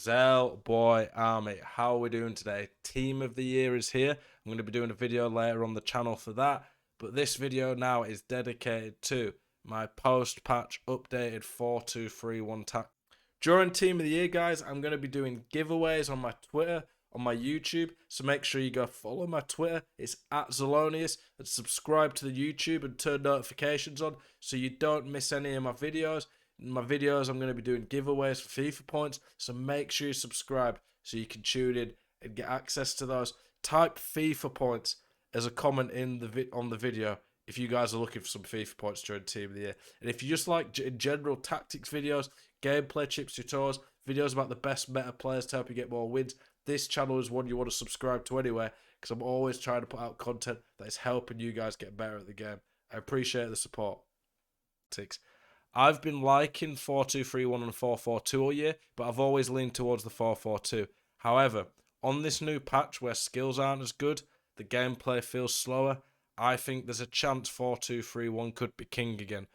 Zell Boy Army, how are we doing today? Team of the Year is here. I'm going to be doing a video later on the channel for that, but this video now is dedicated to my post-patch updated 4-2-3-1 tack. During Team of the Year, guys, I'm going to be doing giveaways on my Twitter, on my YouTube, so make sure you go follow my Twitter. It's at Zelonius, and subscribe to the YouTube and turn notifications on so you don't miss any of my videos. In my videos, I'm going to be doing giveaways for FIFA points, so make sure you subscribe so you can tune in and get access to those. Type FIFA points as a comment in on the video if you guys are looking for some FIFA points during Team of the Year. And if you just like general tactics videos, gameplay tips, tutorials, videos about the best meta players to help you get more wins, this channel is one you want to subscribe to anyway, because I'm always trying to put out content that is helping you guys get better at the game. I appreciate the support. I've been liking 4-2-3-1 and 4-4-2 all year, but I've always leaned towards the 4-4-2. However, on this new patch where skills aren't as good, the gameplay feels slower, I think there's a chance 4-2-3-1 could be king again.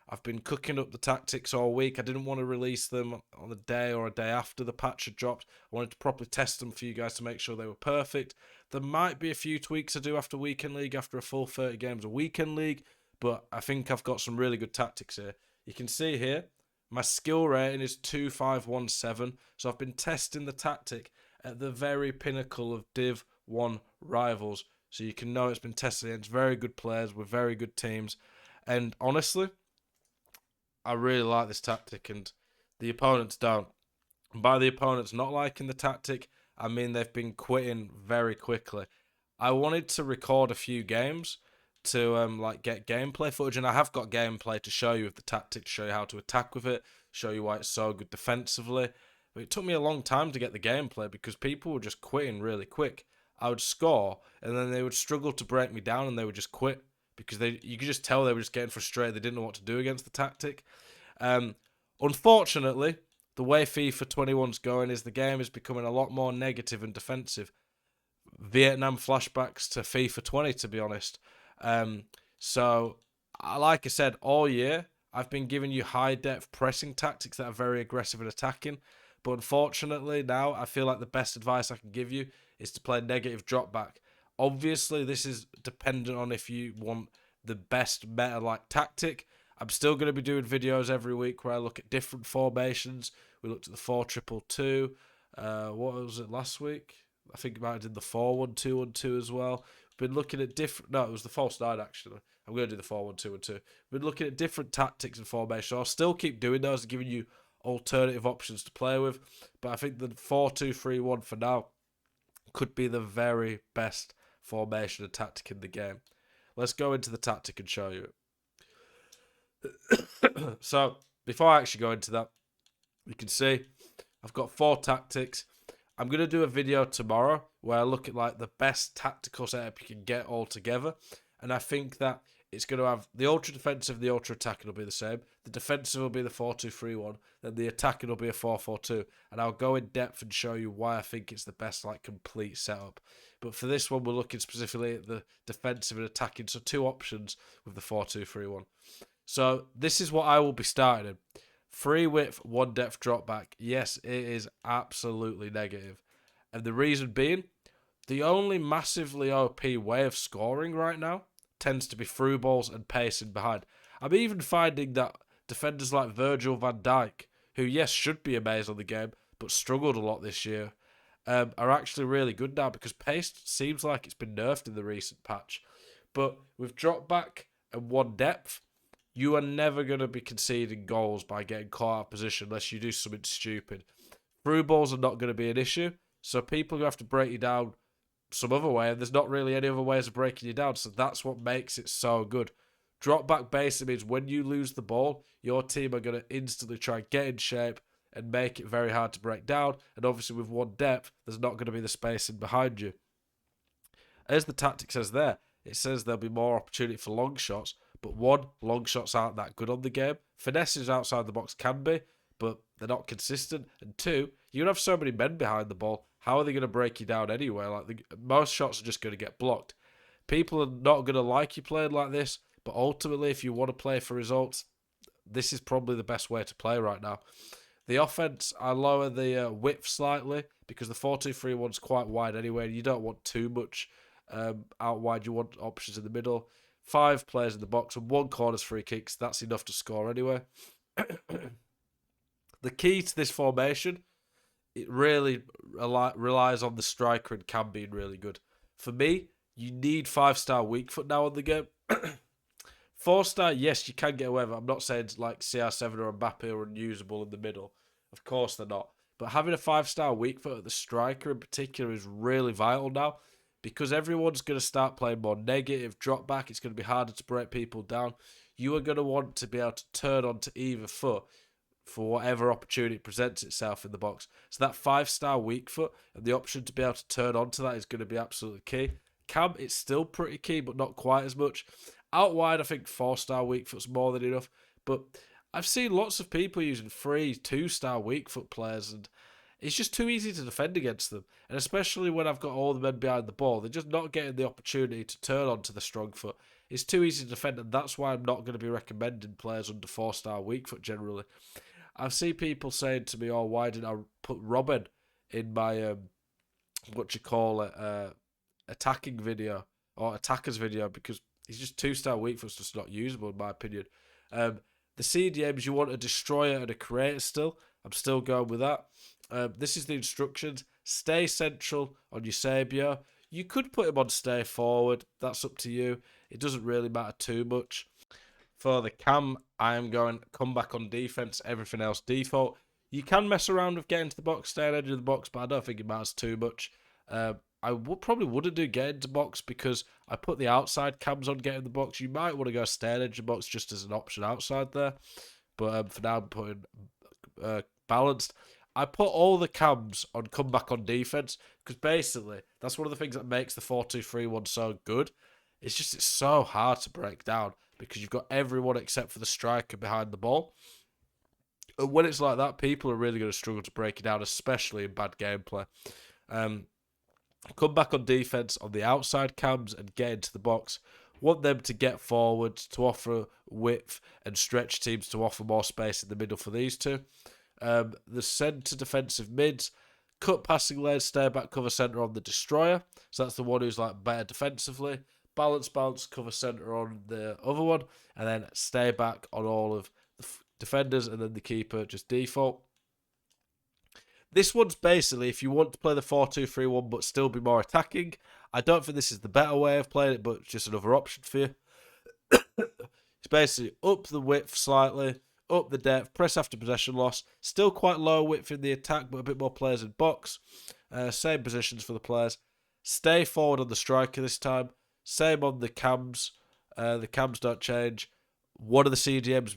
I've been cooking up the tactics all week. I didn't want to release them on the day or a day after the patch had dropped. I wanted to properly test them for you guys to make sure they were perfect. There might be a few tweaks I do after Weekend League, after a full 30 games of Weekend League, but I think I've got some really good tactics here. You can see here, my skill rating is 2517, so I've been testing the tactic at the very pinnacle of Div 1 rivals. So you can know it's been tested against very good players with very good teams. And honestly, I really like this tactic, and the opponents don't. And by the opponents not liking the tactic, I mean they've been quitting very quickly. I wanted to record a few games to get gameplay footage, and I have got gameplay to show you of the tactic, to show you how to attack with it, show you why it's so good defensively. But it took me a long time to get the gameplay because people were just quitting really quick. I would score, and then they would struggle to break me down, and they would just quit because you could just tell they were just getting frustrated. They didn't know what to do against the tactic. Unfortunately, the way FIFA 21's going is the game is becoming a lot more negative and defensive. Vietnam flashbacks to FIFA 20, to be honest. So, like I said, all year, I've been giving you high-depth pressing tactics that are very aggressive and attacking. But unfortunately, now I feel like the best advice I can give you is to play negative drop back. Obviously, this is dependent on if you want the best meta-like tactic. I'm still going to be doing videos every week where I look at different formations. We looked at the 4-2-2. What was it last week? I think I might have did the 4-1-2-1-2 as well. Been looking at different. No, it was the false nine actually. I'm going to do the 4-1-2-1-2. Been looking at different tactics and formations. I'll still keep doing those and giving you alternative options to play with. But I think the 4-2-3-1 for now could be the very best formation and tactic in the game. Let's go into the tactic and show you it. So before I actually go into that, you can see I've got 4 tactics. I'm going to do a video tomorrow where I look at like the best tactical setup you can get all together. And I think that it's going to have the ultra defensive, the ultra attacking will be the same. The defensive will be the 4-2-3-1. Then the attacking will be a 4-4-2. And I'll go in depth and show you why I think it's the best like complete setup. But for this one, we're looking specifically at the defensive and attacking. So 2 options with the 4-2-3-1. So this is what I will be starting in. 3 width, 1 depth drop back. Yes, it is absolutely negative. And the reason being, the only massively OP way of scoring right now tends to be through balls and pacing behind. I'm even finding that defenders like Virgil van Dijk, who yes should be amazed on the game, but struggled a lot this year, are actually really good now because pace seems like it's been nerfed in the recent patch. But with drop back and 1 depth, you are never going to be conceding goals by getting caught out of position unless you do something stupid. Through balls are not going to be an issue, so people who have to break you down some other way, and there's not really any other ways of breaking you down, so that's what makes it so good. Drop back basically means when you lose the ball, your team are going to instantly try and get in shape and make it very hard to break down, and obviously with 1 depth, there's not going to be the spacing behind you. As the tactic says there, it says there'll be more opportunity for long shots, but 1, long shots aren't that good on the game. Finesses outside the box can be, but they're not consistent. And 2, you're going to have so many men behind the ball. How are they going to break you down anyway? Most shots are just going to get blocked. People are not going to like you playing like this, but ultimately, if you want to play for results, this is probably the best way to play right now. The offense, I lower the width slightly because the 4-2-3-1 is quite wide anyway. You don't want too much out wide. You want options in the middle. 5 players in the box and 1 corner's free kicks. That's enough to score anyway. The key to this formation, it really relies on the striker and cam being really good. For me, you need 5-star weak foot now on the game. 4-star, yes, you can get away with it. I'm not saying like CR7 or Mbappe are unusable in the middle. Of course they're not. But having a 5-star weak foot at the striker in particular is really vital now because everyone's going to start playing more negative, drop back. It's going to be harder to break people down. You are going to want to be able to turn onto either foot for whatever opportunity presents itself in the box. So that 5-star weak foot and the option to be able to turn onto that is going to be absolutely key. Cam, it's still pretty key, but not quite as much. Out wide, I think 4-star weak foot's more than enough. But I've seen lots of people using 2-star weak foot players, and it's just too easy to defend against them. And especially when I've got all the men behind the ball, they're just not getting the opportunity to turn onto the strong foot. It's too easy to defend, and that's why I'm not going to be recommending players under 4-star weak foot generally. I've seen people saying to me, "Oh, why didn't I put Robin in my attacking video or attackers video?" Because he's just 2-star weak foot's just not usable in my opinion. The CDMs, you want a destroyer and a creator still. I'm still going with that. This is the instructions. Stay central on your Sabio. You could put him on stay forward. That's up to you. It doesn't really matter too much. For the cam, I am going come back on defense, everything else default. You can mess around with getting to the box, stay on edge of the box, but I don't think it matters too much. Probably wouldn't do get into box because I put the outside cams on getting the box. You might want to go stay on edge of the box just as an option outside there. But for now, I'm putting balanced. I put all the cams on come back on defense because basically that's one of the things that makes the 4-2-3-1 so good. It's so hard to break down because you've got everyone except for the striker behind the ball. And when it's like that, people are really going to struggle to break it down, especially in bad gameplay. Come back on defense on the outside cams and get into the box. Want them to get forward, to offer width and stretch teams to offer more space in the middle for these two. The centre defensive mids, cut passing lanes, stay back, cover centre on the destroyer. So that's the one who's like better defensively. Balance, cover centre on the other one. And then stay back on all of the defenders and then the keeper just default. This one's basically if you want to play the 4-2-3-1 but still be more attacking. I don't think this is the better way of playing it, but it's just another option for you. It's basically up the width slightly, up the depth, press after possession loss. Still quite low width in the attack, but a bit more players in box. Same positions for the players. Stay forward on the striker this time. Same on the cams. The cams don't change. One of the CDMs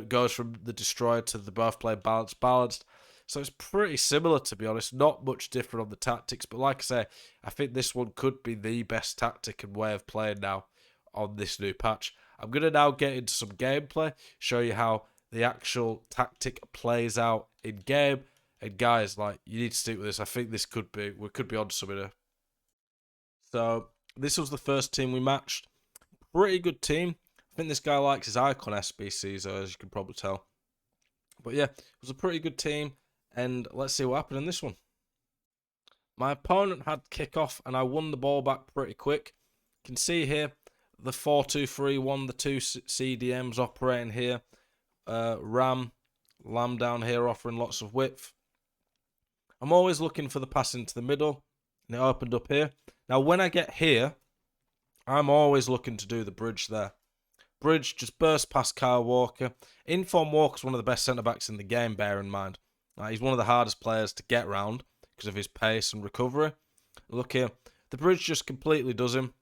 goes from the destroyer to the both playing balanced. So it's pretty similar, to be honest. Not much different on the tactics. But like I say, I think this one could be the best tactic and way of playing now on this new patch. I'm going to now get into some gameplay, show you how the actual tactic plays out in game. And guys, like, you need to stick with this. I think we could be on something here. So this was the first team we matched. Pretty good team. I think this guy likes his icon SBCs, as you can probably tell. But yeah, it was a pretty good team. And let's see what happened in this one. My opponent had kickoff and I won the ball back pretty quick. You can see here the 4-2-3-1, the two CDMs operating here. Lam down here offering lots of width. I'm always looking for the pass into the middle. And it opened up here. Now when I get here, I'm always looking to do the bridge there. Bridge just burst past Kyle Walker. Inform Walker's one of the best centre-backs in the game, bear in mind. He's one of the hardest players to get round because of his pace and recovery. Look here. The bridge just completely does him.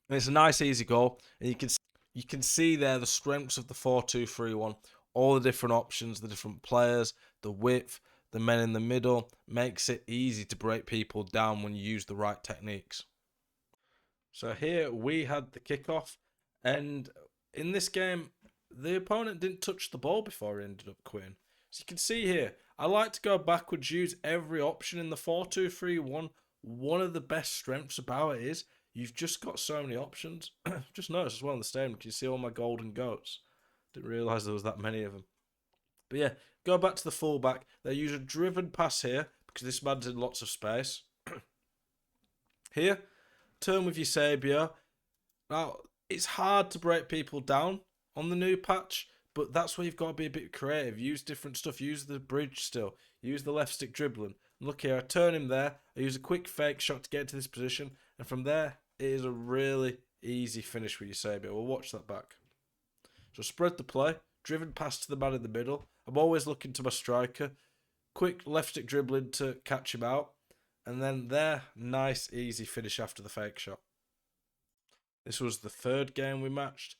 And it's a nice, easy goal. And you can see there the strengths of the 4-2-3-1. All the different options, the different players, the width, the men in the middle. Makes it easy to break people down when you use the right techniques. So here we had the kickoff. And in this game, the opponent didn't touch the ball before he ended up quitting. So you can see here, I like to go backwards, use every option in the 4-2-3-1. One of the best strengths about it is you've just got so many options. Just noticed as well in the stadium, can you see all my golden goats? Didn't realise there was that many of them. But yeah, Go back to the fullback. They use a driven pass here because this man's in lots of space. Here, turn with Eusebio. Now, it's hard to break people down on the new patch, but that's where you've got to be a bit creative. Use different stuff. Use the bridge still. Use the left stick dribbling. Look here, I turn him there. I use a quick fake shot to get into this position. And from there, it is a really easy finish with Eusebio. We'll watch that back. So spread the play. Driven pass to the man in the middle. I'm always looking to my striker. Quick left stick dribbling to catch him out. And then there, nice easy finish after the fake shot. This was the third game we matched.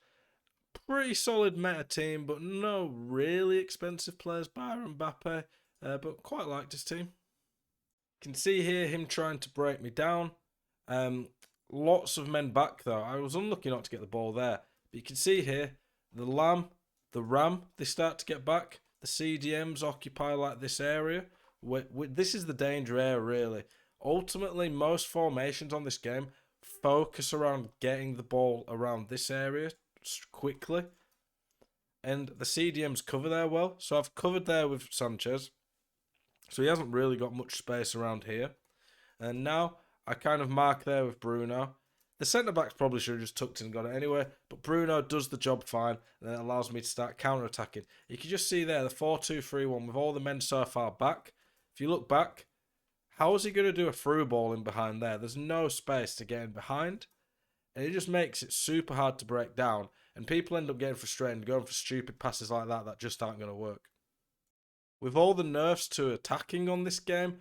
Pretty solid meta team, but no really expensive players. Byron Mbappe, but quite liked his team. You can see here him trying to break me down. Lots of men back though. I was unlucky not to get the ball there. But you can see here, the Ram, they start to get back. The CDMs occupy like this area. This is the danger area really. Ultimately, most formations on this game focus around getting the ball around this area quickly. And the CDMs cover there well. So I've covered there with Sanchez. So he hasn't really got much space around here. And now I kind of mark there with Bruno. The centre-backs probably should have just tucked in and got it anyway. But Bruno does the job fine. And it allows me to start counter-attacking. You can just see there the 4-2-3-1 with all the men so far back. If you look back, how is he going to do a through ball in behind there? There's no space to get in behind. And it just makes it super hard to break down. And people end up getting frustrated and going for stupid passes like that just aren't going to work. With all the nerfs to attacking on this game,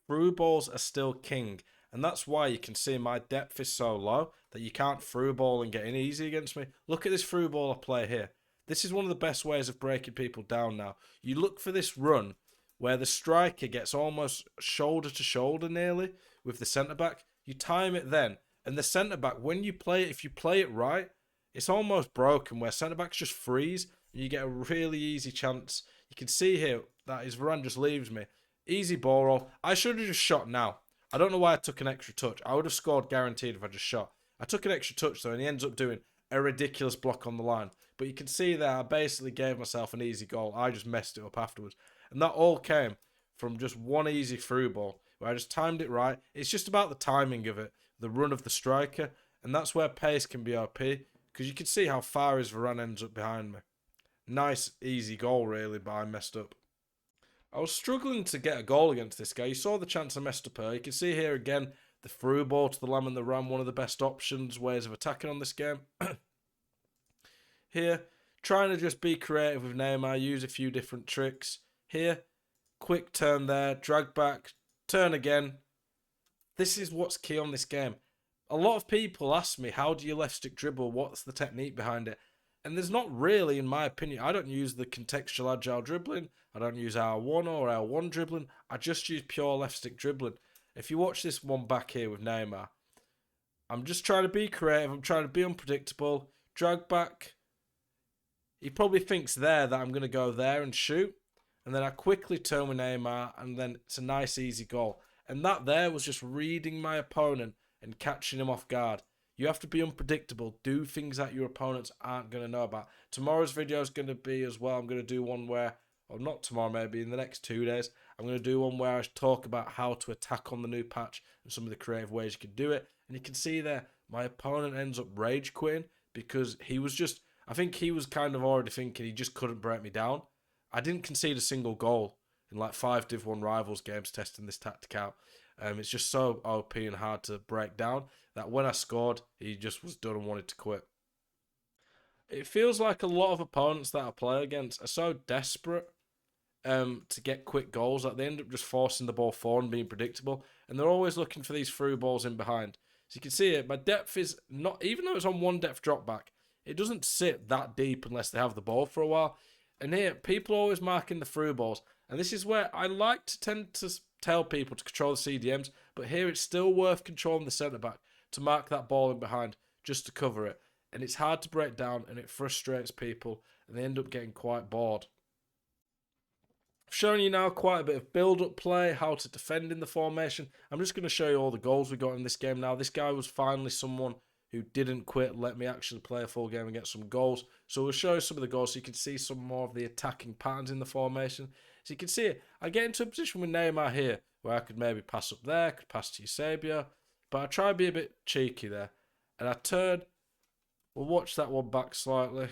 through balls are still king. And that's why you can see my depth is so low that you can't through ball and get in easy against me. Look at this through ball I play here. This is one of the best ways of breaking people down now. You look for this run where the striker gets almost shoulder to shoulder nearly with the centre-back. You time it then. And the centre-back, when you play it, if you play it right, it's almost broken where centre-backs just freeze and you get a really easy chance. You can see here that his Varane just leaves me. Easy ball roll. I should have just shot now. I don't know why I took an extra touch. I would have scored guaranteed if I just shot. I took an extra touch though and he ends up doing a ridiculous block on the line. But you can see there I basically gave myself an easy goal. I just messed it up afterwards. And that all came from just one easy through ball where I just timed it right. It's just about the timing of it, the run of the striker. And that's where pace can be OP because you can see how far his Varane ends up behind me. Nice, easy goal really, but I messed up. I was struggling to get a goal against this guy. You saw the chance I messed up here. You can see here again, the through ball to the Lamb and the Ram, one of the best options, ways of attacking on this game. Here, trying to just be creative with Neymar, use a few different tricks. Here, quick turn there, drag back, turn again. This is what's key on this game. A lot of people ask me, how do you left stick dribble? What's the technique behind it? And there's not really, in my opinion, I don't use the contextual agile dribbling. I don't use R1 or L1 dribbling. I just use pure left stick dribbling. If you watch this one back here with Neymar, I'm just trying to be creative. I'm trying to be unpredictable. Drag back. He probably thinks there that I'm going to go there and shoot. And then I quickly turn with Neymar, and then it's a nice, easy goal. And that there was just reading my opponent and catching him off guard. You have to be unpredictable. Do things that your opponents aren't going to know about. Tomorrow's video is going to be as well. I'm going to do one where, or not tomorrow, maybe in the next 2 days, I'm going to do one where I talk about how to attack on the new patch and some of the creative ways you can do it. And you can see there, my opponent ends up rage quitting because he was just, I think he was kind of already thinking he just couldn't break me down. I didn't concede a single goal in like 5 Div 1 Rivals games testing this tactic out. It's just so OP and hard to break down that when I scored, he just was done and wanted to quit. It feels like a lot of opponents that I play against are so desperate to get quick goals that they end up just forcing the ball forward and being predictable. And they're always looking for these through balls in behind. So you can see it, my depth is not, even though it's on one depth drop back, it doesn't sit that deep unless they have the ball for a while. And here, people are always marking the through balls. And this is where I like to tend to tell people to control the CDMs. But here, it's still worth controlling the centre-back to mark that ball in behind just to cover it. And it's hard to break down and it frustrates people. And they end up getting quite bored. I've shown you now quite a bit of build-up play, how to defend in the formation. I'm just going to show you all the goals we got in this game now. This guy was finally someone who didn't quit, let me actually play a full game and get some goals. So we'll show you some of the goals so you can see some more of the attacking patterns in the formation. So you can see it. I get into a position with Neymar here where I could maybe pass up there, could pass to Eusebio, but I try and be a bit cheeky there. And I turn, we'll watch that one back slightly.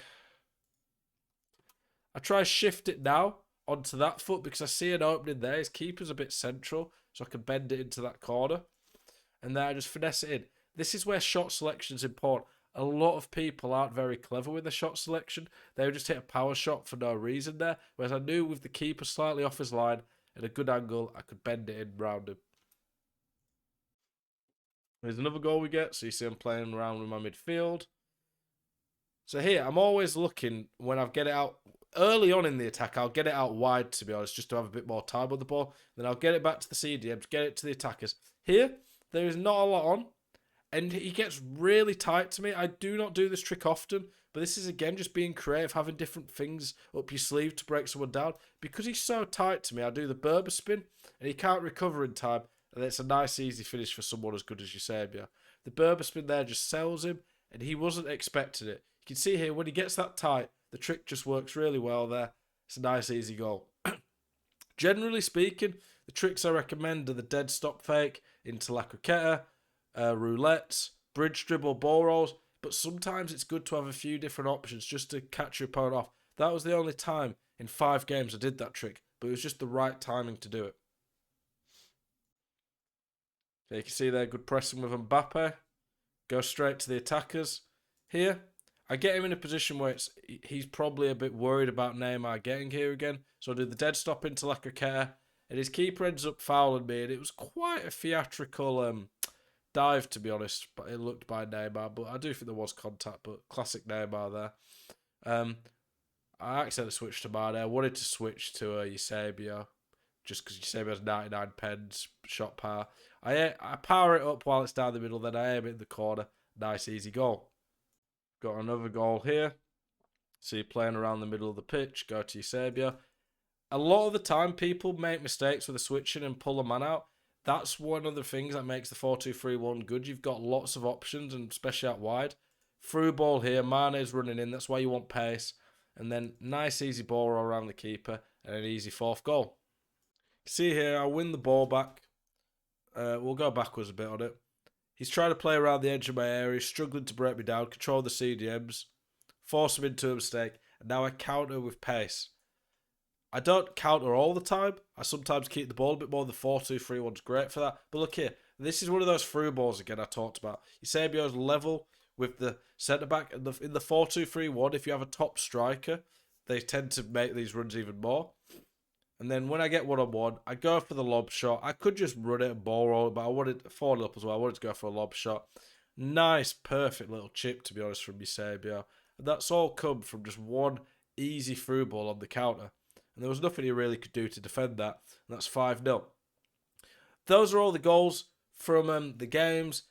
I try shift it now onto that foot because I see an opening there. His keeper's a bit central, so I can bend it into that corner. And then I just finesse it in. This is where shot selection is important. A lot of people aren't very clever with their shot selection. They would just hit a power shot for no reason there. Whereas I knew with the keeper slightly off his line at a good angle, I could bend it in round him. There's another goal we get. So you see I'm playing around with my midfield. So here, I'm always looking when I get it out early on in the attack. I'll get it out wide, to be honest, just to have a bit more time with the ball. Then I'll get it back to the CDMs, get it to the attackers. Here, there is not a lot on, and he gets really tight to me. I do not do this trick often, but this is, again, just being creative, having different things up your sleeve to break someone down. Because he's so tight to me, I do the Berber spin, and he can't recover in time, and it's a nice, easy finish for someone as good as Eusebio. The Berber spin there just sells him, and he wasn't expecting it. You can see here, when he gets that tight, the trick just works really well there. It's a nice, easy goal. Generally speaking, the tricks I recommend are the dead stop fake into La Croqueta, roulettes, bridge dribble, ball rolls. But sometimes it's good to have a few different options just to catch your opponent off. That was the only time in 5 games I did that trick, but it was just the right timing to do it. So you can see there, good pressing with Mbappe. Go straight to the attackers. Here, I get him in a position where he's probably a bit worried about Neymar getting here again. So I do the dead stop into La Croqueta, and his keeper ends up fouling me, and it was quite a theatrical dive, to be honest. But it looked by Neymar, but I do think there was contact. But classic Neymar there. I accidentally switched to Mane. I wanted to switch to Eusebio, just because Eusebio has 99 pens shot power. I power it up while it's down the middle, then I aim it in the corner. Nice, easy goal. Got another goal here. So you're playing around the middle of the pitch. Go to Eusebio. A lot of the time, people make mistakes with the switching and pull a man out. That's one of the things that makes the 4-2-3-1 good. You've got lots of options, and especially out wide. Through ball here. Mane's running in. That's why you want pace. And then nice, easy ball around the keeper. And an easy 4th goal. See here, I win the ball back. We'll go backwards a bit on it. He's trying to play around the edge of my area, struggling to break me down, control the CDMs, force him into a mistake, and now I counter with pace. I don't counter all the time. I sometimes keep the ball a bit more. The 4-2-3-1's great for that. But look here, this is one of those through balls again I talked about. Eusebio's level with the centre-back. In the 4-2-3-1, if you have a top striker, they tend to make these runs even more. And then when I get one-on-one, I go for the lob shot. I could just run it and ball roll, but I wanted to fall up as well. I wanted to go for a lob shot. Nice, perfect little chip, to be honest, from Eusebio. And that's all come from just one easy through ball on the counter. And there was nothing he really could do to defend that. And that's 5-0. Those are all the goals from the games.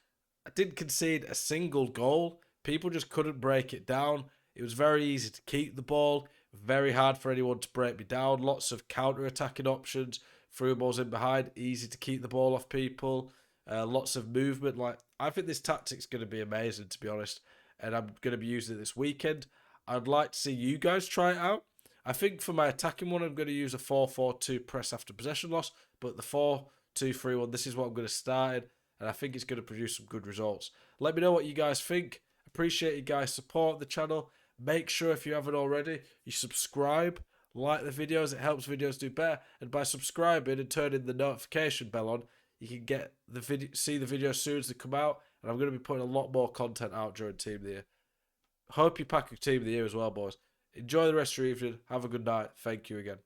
I didn't concede a single goal. People just couldn't break it down. It was very easy to keep the ball. Very hard for anyone to break me down. Lots of counter-attacking options. Through balls in behind. Easy to keep the ball off people. Lots of movement. I think this tactic's going to be amazing, to be honest. And I'm going to be using it this weekend. I'd like to see you guys try it out. I think for my attacking one, I'm going to use a 4-4-2 press after possession loss. But the 4-2-3-1, this is what I'm going to start in. And I think it's going to produce some good results. Let me know what you guys think. Appreciate you guys' support the channel. Make sure, if you haven't already, you subscribe, like the videos. It helps videos do better. And by subscribing and turning the notification bell on, you can get see the videos as soon as they come out. And I'm going to be putting a lot more content out during Team of the Year. Hope you pack a Team of the Year as well, boys. Enjoy the rest of your evening. Have a good night. Thank you again.